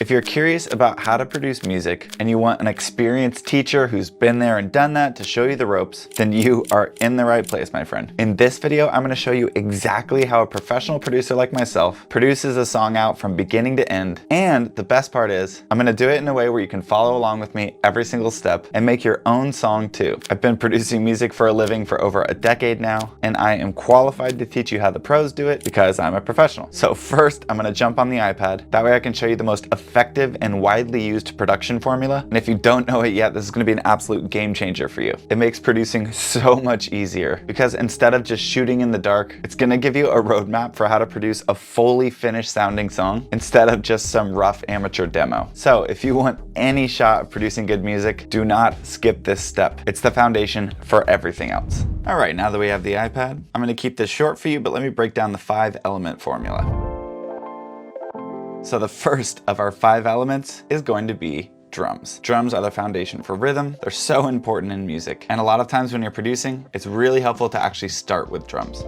If you're curious about how to produce music and you want an experienced teacher who's been there and done that to show you the ropes, then you are in the right place, my friend. In this video, I'm going to show you exactly how a professional producer like myself produces a song out from beginning to end. And the best part is, I'm going to do it in a way where you can follow along with me every single step and make your own song too. I've been producing music for a living for over a decade now, and I am qualified to teach you how the pros do it because I'm a professional. So first, I'm going to jump on the iPad. That way I can show you the most effective and widely used production formula. And if you don't know it yet, this is going to be an absolute game changer for you. It makes producing so much easier because instead of just shooting in the dark, it's going to give you a roadmap for how to produce a fully finished sounding song instead of just some rough amateur demo. So if you want any shot of producing good music, do not skip this step. It's the foundation for everything else. All right, now that we have the iPad, I'm going to keep this short for you, but let me break down the 5-element formula. So the first of our 5 elements is going to be drums. Drums are the foundation for rhythm. They're so important in music. And a lot of times when you're producing, it's really helpful to actually start with drums.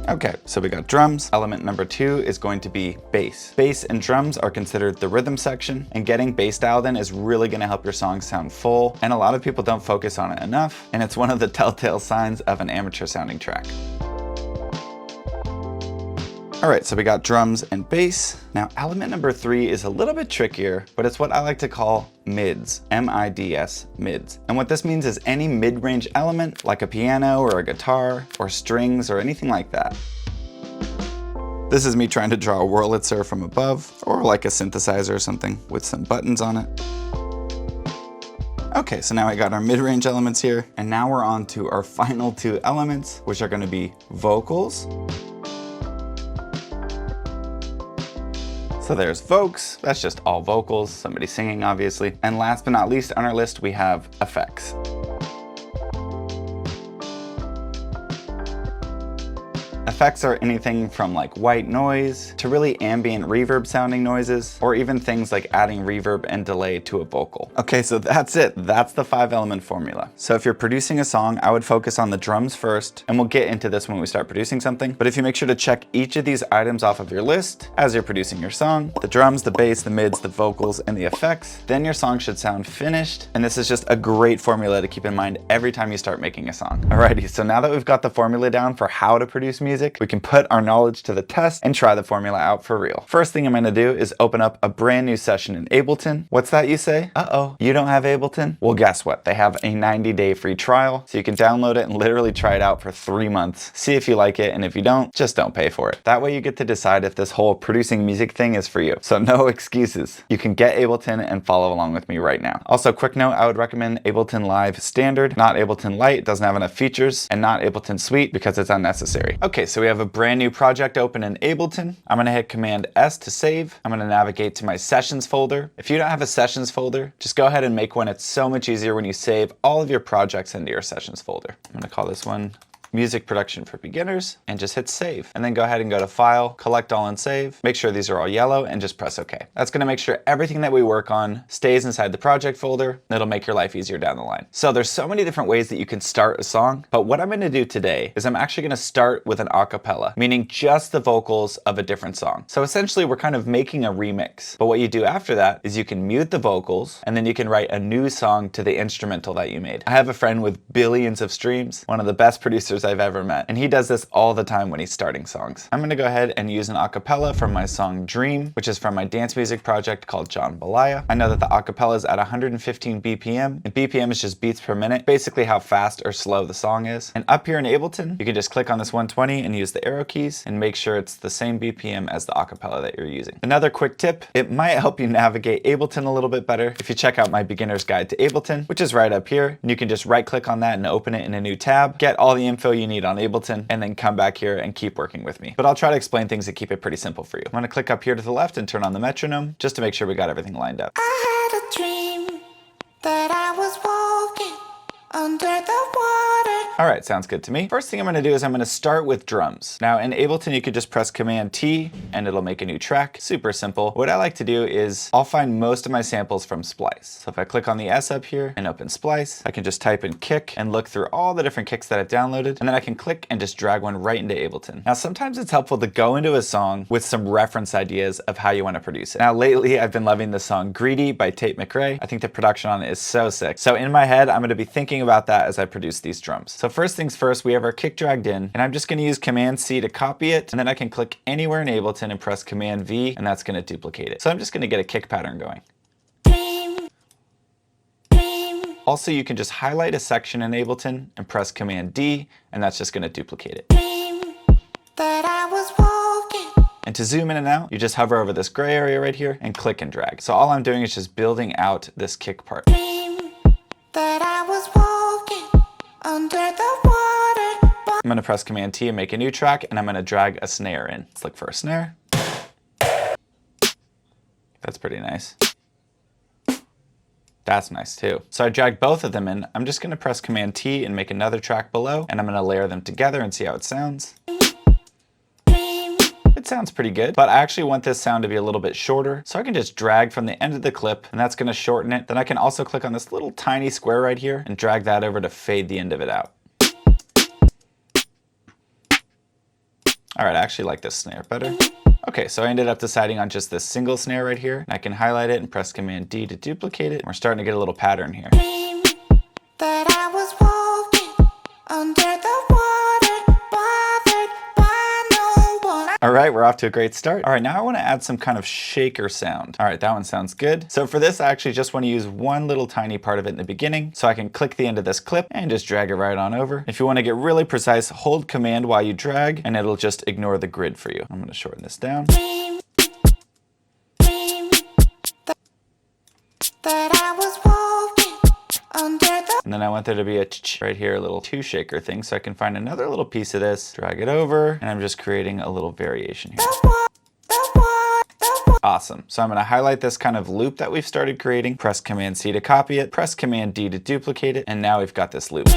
Okay, so we got drums. Element number 2 is going to be bass. Bass and drums are considered the rhythm section, and getting bass dialed in is really gonna help your song sound full, and a lot of people don't focus on it enough, and it's one of the telltale signs of an amateur sounding track. All right, so we got drums and bass. Now, element number 3 is a little bit trickier, but it's what I like to call mids, M-I-D-S, mids. And what this means is any mid-range element, like a piano or a guitar or strings or anything like that. This is me trying to draw a Wurlitzer from above, or like a synthesizer or something with some buttons on it. Okay, so now I got our mid-range elements here, and now we're on to our final 2 elements, which are gonna be vocals. So there's vocals, that's just all vocals, somebody singing obviously. And last but not least on our list, we have effects. Effects are anything from like white noise to really ambient reverb sounding noises, or even things like adding reverb and delay to a vocal. Okay, so that's it. That's the 5-element formula. So if you're producing a song, I would focus on the drums first, and we'll get into this when we start producing something. But if you make sure to check each of these items off of your list as you're producing your song, the drums, the bass, the mids, the vocals, and the effects, then your song should sound finished. And this is just a great formula to keep in mind every time you start making a song. Alrighty, so now that we've got the formula down for how to produce music, we can put our knowledge to the test and try the formula out for real. First thing I'm gonna do is open up a brand new session in Ableton. What's that, you say? Uh-oh, you don't have Ableton? Well, guess what? They have a 90-day free trial, so you can download it and literally try it out for 3 months. See if you like it, and if you don't, just don't pay for it. That way you get to decide if this whole producing music thing is for you. So no excuses. You can get Ableton and follow along with me right now. Also, quick note, I would recommend Ableton Live Standard, not Ableton Lite. It doesn't have enough features, and not Ableton Suite because it's unnecessary. Okay, so we have a brand new project open in Ableton. I'm gonna hit Command S to save. I'm gonna navigate to my sessions folder. If you don't have a sessions folder, just go ahead and make one. It's so much easier when you save all of your projects into your sessions folder. I'm gonna call this one Music Production for Beginners, and just hit save. And then go ahead and go to File, Collect All and Save. Make sure these are all yellow and just press OK. That's gonna make sure everything that we work on stays inside the project folder, and it'll make your life easier down the line. So there's so many different ways that you can start a song, but what I'm gonna do today is I'm actually gonna start with an a cappella, meaning just the vocals of a different song. So essentially we're kind of making a remix, but what you do after that is you can mute the vocals, and then you can write a new song to the instrumental that you made. I have a friend with billions of streams, one of the best producers I've ever met, and he does this all the time when he's starting songs. I'm gonna go ahead and use an a cappella from my song Dream, which is from my dance music project called John Balaya. I know that the a cappella is at 115 BPM, and BPM is just beats per minute, basically how fast or slow the song is. And up here in Ableton, you can just click on this 120 and use the arrow keys and make sure it's the same BPM as the a cappella that you're using. Another quick tip, it might help you navigate Ableton a little bit better if you check out my beginner's guide to Ableton, which is right up here, and you can just right click on that and open it in a new tab, get all the info you need on Ableton, and then come back here and keep working with me. But I'll try to explain things that keep it pretty simple for you. I'm gonna click up here to the left and turn on the metronome just to make sure we got everything lined up. I had a dream that I was walking under the water, All right, sounds good to me. First thing I'm gonna do is I'm gonna start with drums. Now in Ableton, you could just press Command T and it'll make a new track. Super simple. What I like to do is I'll find most of my samples from Splice. So if I click on the S up here and open Splice, I can just type in kick and look through all the different kicks that I've downloaded. And then I can click and just drag one right into Ableton. Now sometimes it's helpful to go into a song with some reference ideas of how you wanna produce it. Now lately, I've been loving the song Greedy by Tate McRae. I think the production on it is so sick. So in my head, I'm gonna be thinking about that as I produce these drums. So first things first, we have our kick dragged in, and I'm just gonna use Command C to copy it, and then I can click anywhere in Ableton and press Command V, and that's gonna duplicate it. So I'm just gonna get a kick pattern going. Also, you can just highlight a section in Ableton and press Command D, and that's just gonna duplicate it. And to zoom in and out, you just hover over this gray area right here and click and drag. So all I'm doing is just building out this kick part. I'm gonna press Command T and make a new track, and I'm gonna drag a snare in. Let's look for a snare. That's pretty nice. That's nice too. So I dragged both of them in. I'm just gonna press Command T and make another track below, and I'm gonna layer them together and see how it sounds. It sounds pretty good, but I actually want this sound to be a little bit shorter, so I can just drag from the end of the clip, and that's gonna shorten it. Then I can also click on this little tiny square right here and drag that over to fade the end of it out. All right, I actually like this snare better. Okay, so I ended up deciding on just this single snare right here. I can highlight it and press Command D to duplicate it. We're starting to get a little pattern here. All right, we're off to a great start. All right, now I wanna add some kind of shaker sound. All right, that one sounds good. So for this, I actually just wanna use one little tiny part of it in the beginning. So I can click the end of this clip and just drag it right on over. If you wanna get really precise, hold Command while you drag, and it'll just ignore the grid for you. I'm gonna shorten this down. And then I want there to be a right here, a little two shaker thing, so I can find another little piece of this, drag it over, and I'm just creating a little variation here. Awesome. So I'm gonna highlight this kind of loop that we've started creating, press Command C to copy it, press Command D to duplicate it, and now we've got this loop.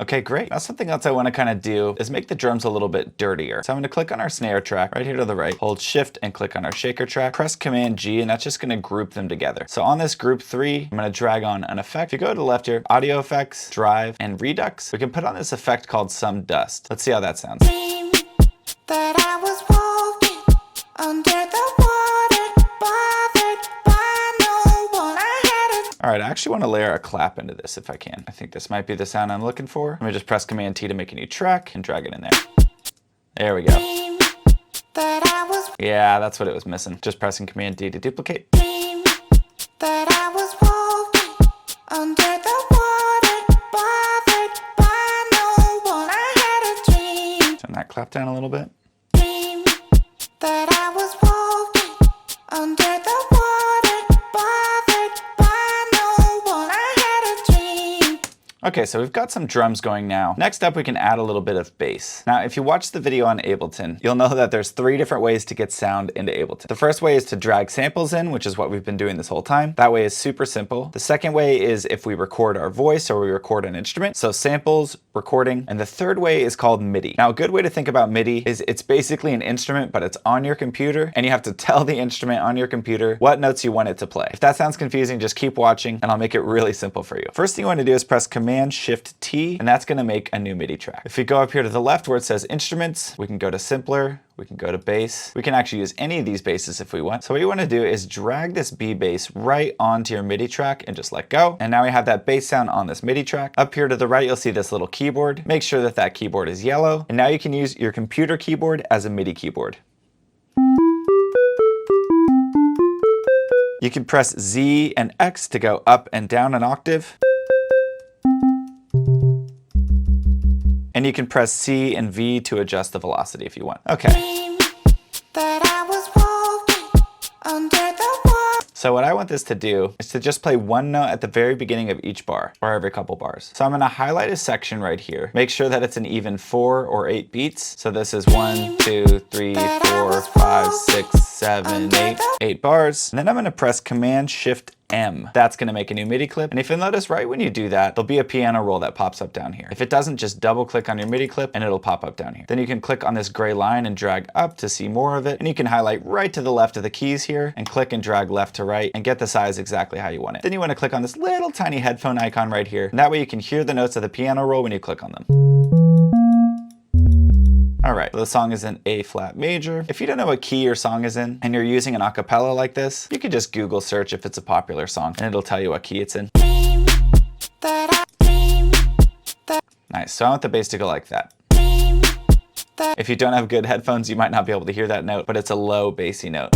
Okay, great. Now something else I want to kind of do is make the drums a little bit dirtier. So I'm going to click on our snare track right here to the right, hold Shift and click on our shaker track, press Command G, and that's just going to group them together. So on this group 3, I'm going to drag on an effect. If you go to the left here, Audio Effects, Drive, and Redux, we can put on this effect called Some Dust. Let's see how that sounds. All right, I actually want to layer a clap into this if I can. I think this might be the sound I'm looking for. Let me just press Command T to make a new track and drag it in there. There we go. Yeah, that's what it was missing. Just pressing Command D to duplicate. Turn that clap down a little bit. Okay, so we've got some drums going now. Next up, we can add a little bit of bass. Now, if you watch the video on Ableton, you'll know that there's 3 different ways to get sound into Ableton. The first way is to drag samples in, which is what we've been doing this whole time. That way is super simple. The second way is if we record our voice or we record an instrument. So samples, recording. And the third way is called MIDI. Now, a good way to think about MIDI is it's basically an instrument, but it's on your computer, and you have to tell the instrument on your computer what notes you want it to play. If that sounds confusing, just keep watching, and I'll make it really simple for you. First thing you want to do is press Command Shift T, and that's going to make a new MIDI track. If we go up here to the left where it says instruments, we can go to simpler, we can go to bass. We can actually use any of these basses if we want. So what you want to do is drag this B bass right onto your MIDI track and just let go. And now we have that bass sound on this MIDI track. Up here to the right, you'll see this little keyboard. Make sure that that keyboard is yellow. And now you can use your computer keyboard as a MIDI keyboard. You can press Z and X to go up and down an octave. And you can press C and V to adjust the velocity if you want. Okay. So what I want this to do is to just play one note at the very beginning of each bar, or every couple bars. So I'm gonna highlight a section right here. Make sure that it's an even 4 or 8 beats. So this is 1, 2, 3, 4, 5, 6, 7, 8, 8 bars. And then I'm gonna press Command-Shift-M. That's gonna make a new MIDI clip. And if you'll notice right when you do that, there'll be a piano roll that pops up down here. If it doesn't, just double click on your MIDI clip and it'll pop up down here. Then you can click on this gray line and drag up to see more of it. And you can highlight right to the left of the keys here and click and drag left to right and get the size exactly how you want it. Then you wanna click on this little tiny headphone icon right here. And that way you can hear the notes of the piano roll when you click on them. All right, so the song is in A flat major. If you don't know what key your song is in and you're using an acapella like this, you can just Google search if it's a popular song and it'll tell you what key it's in. Nice, so I want the bass to go like that. If you don't have good headphones, you might not be able to hear that note, but it's a low bassy note.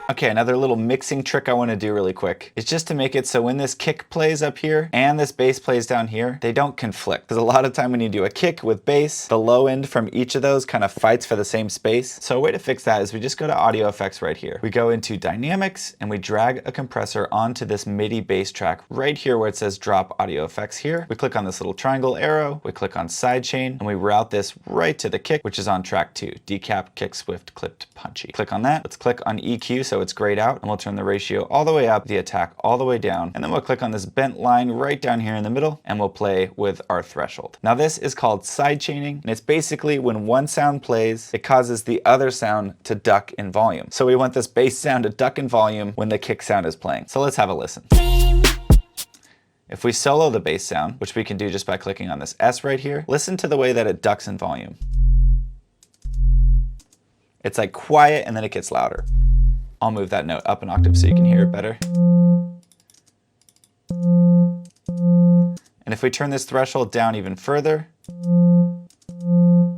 Okay, another little mixing trick I want to do really quick is just to make it so when this kick plays up here and this bass plays down here, they don't conflict. Because a lot of time when you do a kick with bass, the low end from each of those kind of fights for the same space. So a way to fix that is we just go to audio effects right here. We go into dynamics and we drag a compressor onto this MIDI bass track right here where it says drop audio effects here. We click on this little triangle arrow, we click on sidechain, and we route this right to the kick, which is on track 2. Decap, kick, swift, clipped, punchy. Click on that. Let's click on EQ so it's grayed out, and we'll turn the ratio all the way up, the attack all the way down, and then we'll click on this bent line right down here in the middle, and we'll play with our threshold. Now this is called sidechaining, and it's basically when one sound plays, it causes the other sound to duck in volume. So we want this bass sound to duck in volume when the kick sound is playing. So let's have a listen. If we solo the bass sound, which we can do just by clicking on this S right here, listen to the way that it ducks in volume. It's like quiet and then it gets louder. I'll move that note up an octave so you can hear it better. And if we turn this threshold down even further,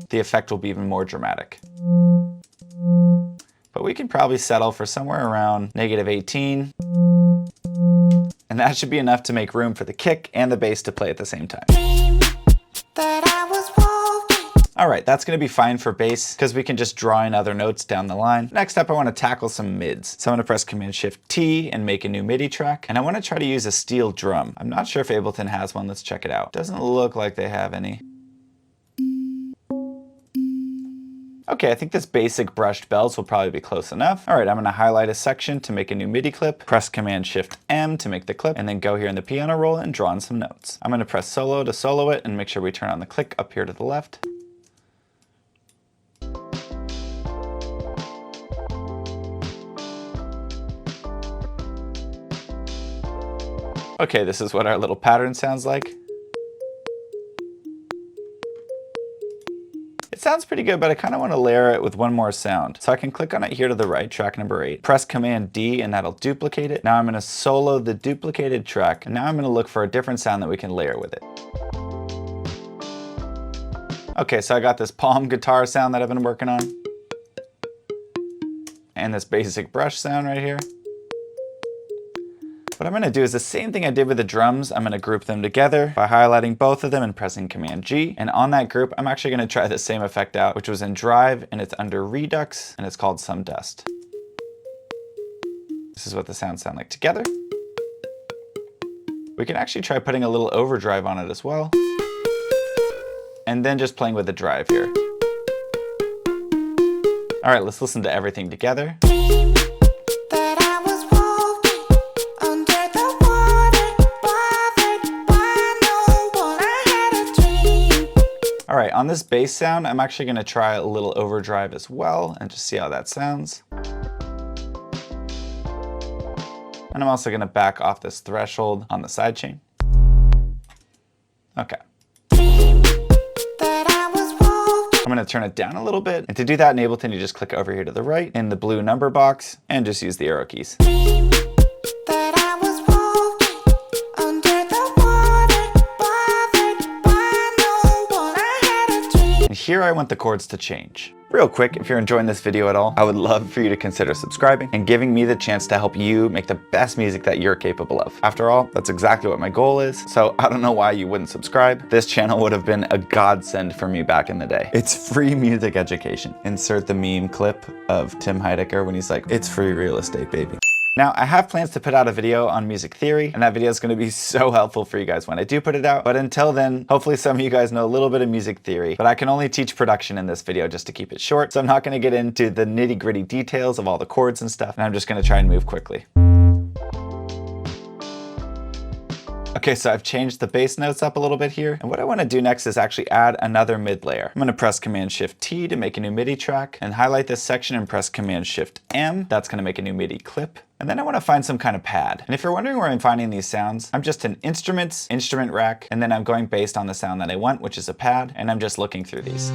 the effect will be even more dramatic. But we can probably settle for somewhere around -18. And that should be enough to make room for the kick and the bass to play at the same time. All right, that's gonna be fine for bass because we can just draw in other notes down the line. Next up, I wanna tackle some mids. So I'm gonna press Command-Shift-T and make a new MIDI track. And I wanna try to use a steel drum. I'm not sure if Ableton has one, let's check it out. Doesn't look like they have any. Okay, I think this basic brushed bells will probably be close enough. All right, I'm gonna highlight a section to make a new MIDI clip, press Command-Shift-M to make the clip, and then go here in the piano roll and draw in some notes. I'm gonna press solo to solo it and make sure we turn on the click up here to the left. Okay, this is what our little pattern sounds like. It sounds pretty good, but I kind of want to layer it with one more sound. So I can click on it here to the right, track number 8, press Command-D and that'll duplicate it. Now I'm gonna solo the duplicated track, and now I'm gonna look for a different sound that we can layer with it. Okay, so I got this palm guitar sound that I've been working on, and this basic brush sound right here. What I'm gonna do is the same thing I did with the drums. I'm gonna group them together by highlighting both of them and pressing Command-G. And on that group, I'm actually gonna try the same effect out, which was in Drive, and it's under Redux, and it's called Some Dust. This is what the sounds sound like together. We can actually try putting a little overdrive on it as well. And then just playing with the drive here. All right, let's listen to everything together. All right, on this bass sound, I'm actually gonna try a little overdrive as well and just see how that sounds. And I'm also gonna back off this threshold on the sidechain. Okay. I'm gonna turn it down a little bit. And to do that in Ableton, you just click over here to the right in the blue number box and just use the arrow keys. here I want the chords to change. Real quick, if you're enjoying this video at all, I would love for you to consider subscribing and giving me the chance to help you make the best music that you're capable of. After all, that's exactly what my goal is, so I don't know why you wouldn't subscribe. This channel would have been a godsend for me back in the day. It's free music education. Insert the meme clip of Tim Heidecker when he's like, "It's free real estate, baby." Now, I have plans to put out a video on music theory, and that video is going to be so helpful for you guys when I do put it out. But until then, hopefully some of you guys know a little bit of music theory, but I can only teach production in this video just to keep it short. So I'm not going to get into the nitty-gritty details of all the chords and stuff, and I'm just going to try and move quickly. Okay, so I've changed the bass notes up a little bit here. And what I want to do next is actually add another mid layer. I'm going to press Command-Shift-T to make a new MIDI track and highlight this section and press Command-Shift-M. That's going to make a new MIDI clip. And then I want to find some kind of pad. And if you're wondering where I'm finding these sounds, I'm just in Instruments, Instrument Rack, and then I'm going based on the sound that I want, which is a pad, and I'm just looking through these.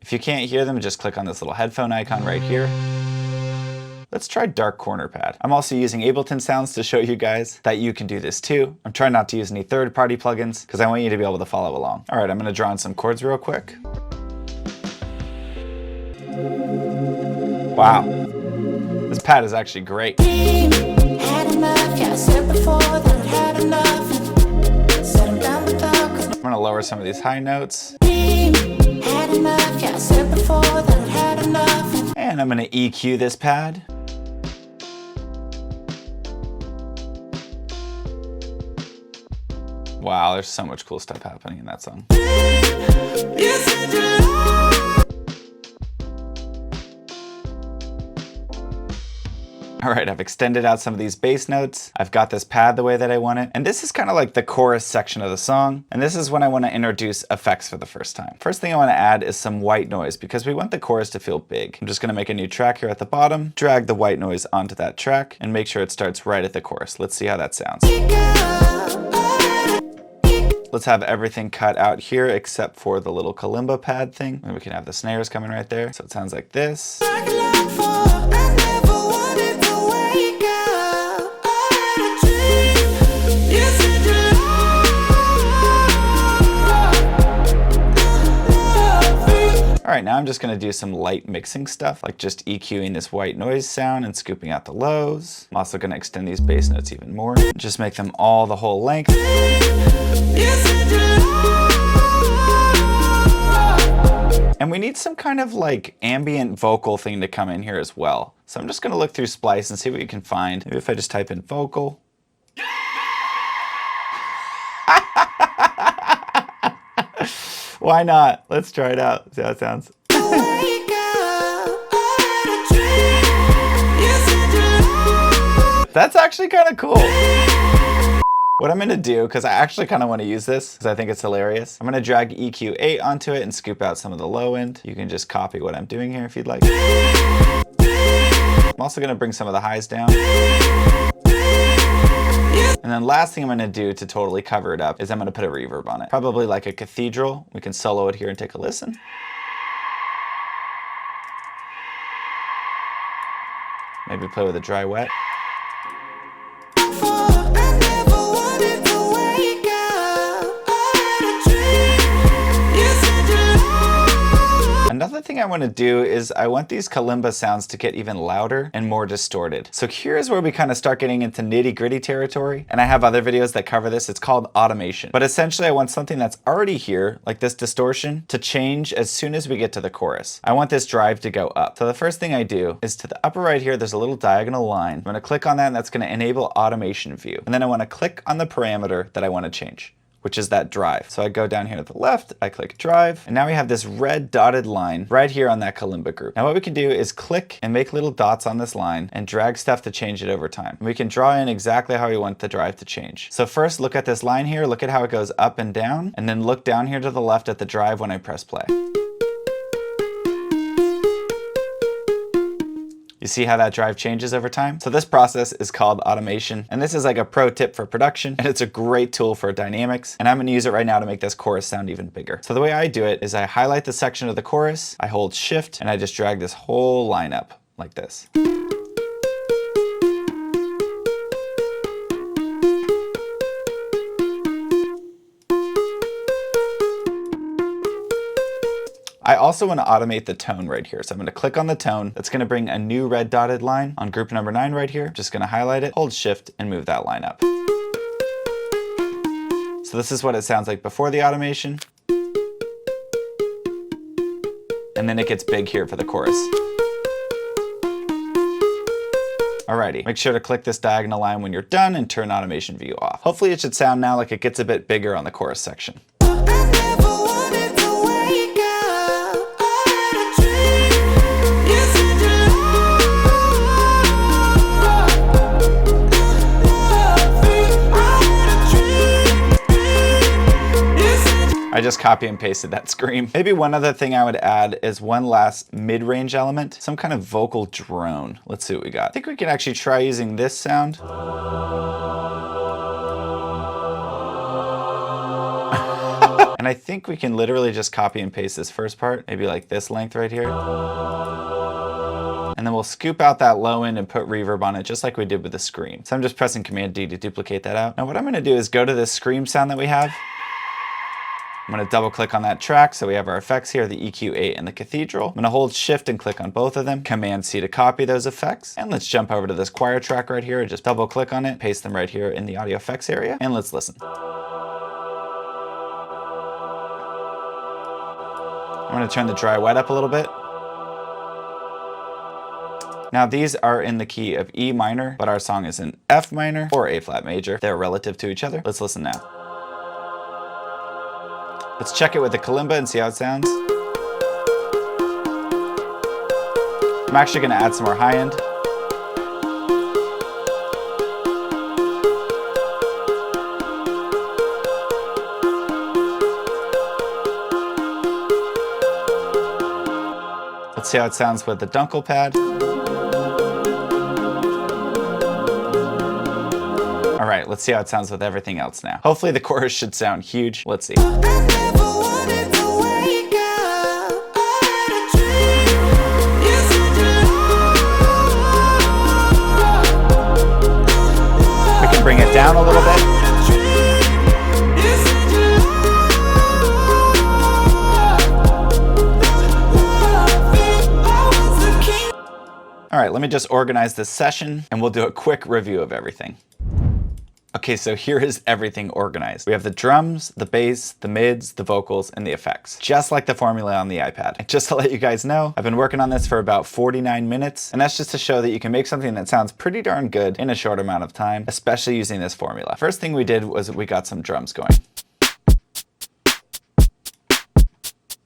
If you can't hear them, just click on this little headphone icon right here. Let's try Dark Corner Pad. I'm also using Ableton Sounds to show you guys that you can do this too. I'm trying not to use any third-party plugins because I want you to be able to follow along. All right, I'm gonna draw in some chords real quick. Wow. This pad is actually great. I'm gonna lower some of these high notes. And I'm gonna EQ this pad. Wow, there's so much cool stuff happening in that song. All right, I've extended out some of these bass notes. I've got this pad the way that I want it. And this is kind of like the chorus section of the song. And this is when I want to introduce effects for the first time. First thing I want to add is some white noise because we want the chorus to feel big. I'm just going to make a new track here at the bottom, drag the white noise onto that track, and make sure it starts right at the chorus. Let's see how that sounds. Let's have everything cut out here except for the little kalimba pad thing. And we can have the snares coming right there. So it sounds like this. All right, now I'm just gonna do some light mixing stuff, like just EQing this white noise sound and scooping out the lows. I'm also gonna extend these bass notes even more. Just make them all the whole length. And we need some kind of like ambient vocal thing to come in here as well. So I'm just gonna look through Splice and see what you can find. Maybe if I just type in vocal. Why not? Let's try it out. See how it sounds. That's actually kind of cool. What I'm gonna do, because I actually kind of want to use this, because I think it's hilarious, I'm gonna drag EQ 8 onto it and scoop out some of the low end. You can just copy what I'm doing here if you'd like. I'm also gonna bring some of the highs down. And then last thing I'm gonna do to totally cover it up is I'm gonna put a reverb on it. Probably like a cathedral. We can solo it here and take a listen. Maybe play with a dry wet. Another thing I want to do is I want these kalimba sounds to get even louder and more distorted. So here's where we kind of start getting into nitty-gritty territory. And I have other videos that cover this. It's called automation. But essentially I want something that's already here, like this distortion, to change as soon as we get to the chorus. I want this drive to go up. So the first thing I do is to the upper right here, there's a little diagonal line. I'm going to click on that and that's going to enable automation view. And then I want to click on the parameter that I want to change, which is that drive. So I go down here to the left, I click drive, and now we have this red dotted line right here on that kalimba group. Now what we can do is click and make little dots on this line and drag stuff to change it over time. And we can draw in exactly how we want the drive to change. So first look at this line here, look at how it goes up and down, and then look down here to the left at the drive when I press play. You see how that drive changes over time? So this process is called automation, and this is like a pro tip for production, and it's a great tool for dynamics, and I'm gonna use it right now to make this chorus sound even bigger. So the way I do it is I highlight the section of the chorus, I hold shift, and I just drag this whole line up like this. I also want to automate the tone right here. So I'm going to click on the tone. That's going to bring a new red dotted line on group number 9 right here. Just going to highlight it, hold shift and move that line up. So this is what it sounds like before the automation. And then it gets big here for the chorus. Alrighty, make sure to click this diagonal line when you're done and turn automation view off. Hopefully it should sound now like it gets a bit bigger on the chorus section. I just copy and pasted that scream. Maybe one other thing I would add is one last mid-range element, some kind of vocal drone. Let's see what we got. I think we can actually try using this sound. And I think we can literally just copy and paste this first part, maybe like this length right here. And then we'll scoop out that low end and put reverb on it just like we did with the scream. So I'm just pressing Command D to duplicate that out. Now what I'm gonna do is go to this scream sound that we have. I'm gonna double click on that track. So we have our effects here, the EQ8 and the Cathedral. I'm gonna hold shift and click on both of them. Command C to copy those effects. And let's jump over to this choir track right here. Just double click on it, paste them right here in the audio effects area. And let's listen. I'm gonna turn the dry wet up a little bit. Now these are in the key of E minor, but our song is in F minor or A flat major. They're relative to each other. Let's listen now. Let's check it with the kalimba and see how it sounds. I'm actually gonna add some more high end. Let's see how it sounds with the dunkel pad. All right, let's see how it sounds with everything else now. Hopefully the chorus should sound huge. Let's see. We can bring it down a little bit. All right, let me just organize this session and we'll do a quick review of everything. Okay, so here is everything organized. We have the drums, the bass, the mids, the vocals, and the effects, just like the formula on the iPad. And just to let you guys know, I've been working on this for about 49 minutes, and that's just to show that you can make something that sounds pretty darn good in a short amount of time, especially using this formula. First thing we did was we got some drums going.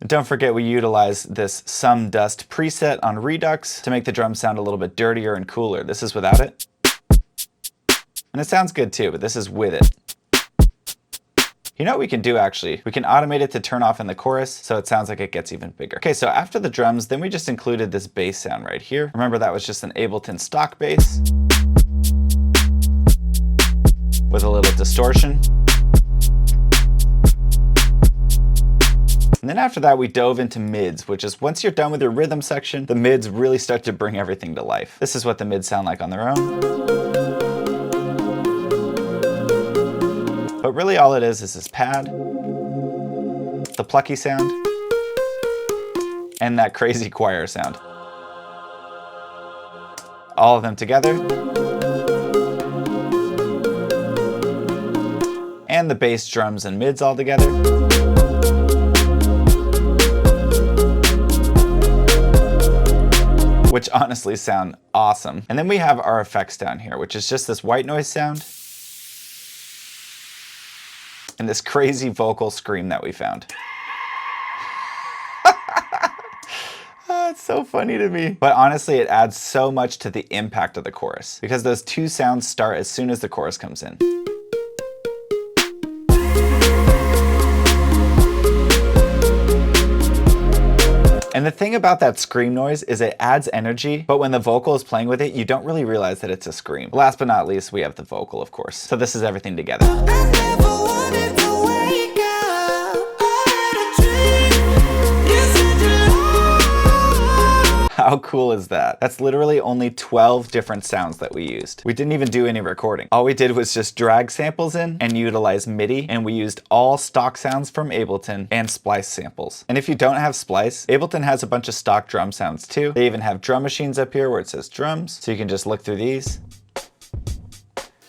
And don't forget we utilized this Some Dust preset on Redux to make the drums sound a little bit dirtier and cooler. This is without it. And it sounds good too, but this is with it. You know what we can do actually? We can automate it to turn off in the chorus so it sounds like it gets even bigger. Okay, so after the drums, then we just included this bass sound right here. Remember that was just an Ableton stock bass with a little distortion. And then after that, we dove into mids, which is once you're done with your rhythm section, the mids really start to bring everything to life. This is what the mids sound like on their own. But really all it is this pad, the plucky sound, and that crazy choir sound. All of them together. And the bass, drums, and mids all together. Which honestly sound awesome. And then we have our effects down here, which is just this white noise sound and this crazy vocal scream that we found. Oh, it's so funny to me. But honestly, it adds so much to the impact of the chorus because those two sounds start as soon as the chorus comes in. And the thing about that scream noise is it adds energy, but when the vocal is playing with it, you don't really realize that it's a scream. Last but not least, we have the vocal, of course. So this is everything together. How How cool is that? That's literally only 12 different sounds that we used. We didn't even do any recording. All we did was just drag samples in and utilize MIDI, and we used all stock sounds from Ableton and Splice samples. And if you don't have Splice, Ableton has a bunch of stock drum sounds too. They even have drum machines up here where it says drums, so you can just look through these.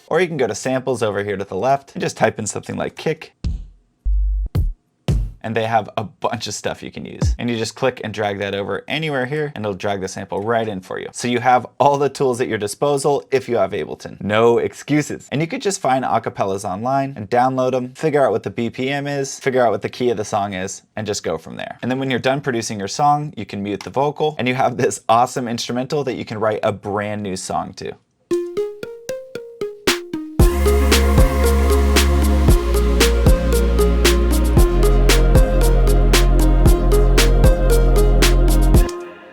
Or you can go to samples over here to the left and just type in something like kick. And they have a bunch of stuff you can use. And you just click and drag that over anywhere here, and it'll drag the sample right in for you. So you have all the tools at your disposal if you have Ableton. No excuses. And you could just find acapellas online and download them, figure out what the BPM is, figure out what the key of the song is, and just go from there. And then when you're done producing your song, you can mute the vocal, and you have this awesome instrumental that you can write a brand new song to.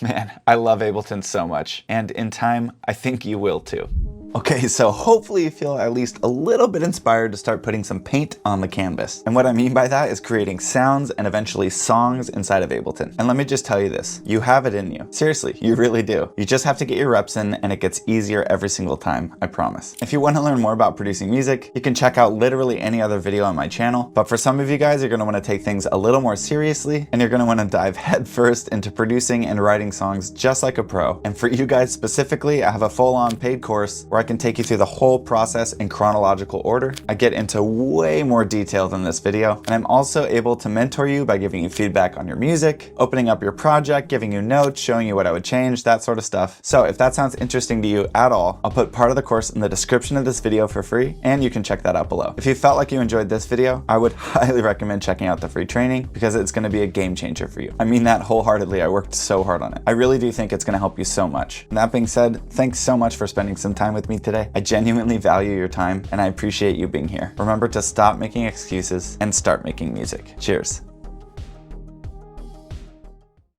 Man, I love Ableton so much, and in time, I think you will too. Okay, so hopefully you feel at least a little bit inspired to start putting some paint on the canvas. And what I mean by that is creating sounds and eventually songs inside of Ableton. And let me just tell you this, you have it in you. Seriously, you really do. You just have to get your reps in, and it gets easier every single time, I promise. If you want to learn more about producing music, you can check out literally any other video on my channel. But for some of you guys, you're going to want to take things a little more seriously, and you're going to want to dive headfirst into producing and writing songs just like a pro. And for you guys specifically, I have a full-on paid course where I can take you through the whole process in chronological order. I get into way more detail than this video, and I'm also able to mentor you by giving you feedback on your music, opening up your project, giving you notes, showing you what I would change, that sort of stuff. So if that sounds interesting to you at all, I'll put part of the course in the description of this video for free, and you can check that out below. If you felt like you enjoyed this video, I would highly recommend checking out the free training because it's going to be a game changer for you. I mean that wholeheartedly. I worked so hard on it. I really do think it's going to help you so much. And that being said, thanks so much for spending some time with me today. I genuinely value your time, and I appreciate you being here. Remember to stop making excuses and start making music. Cheers.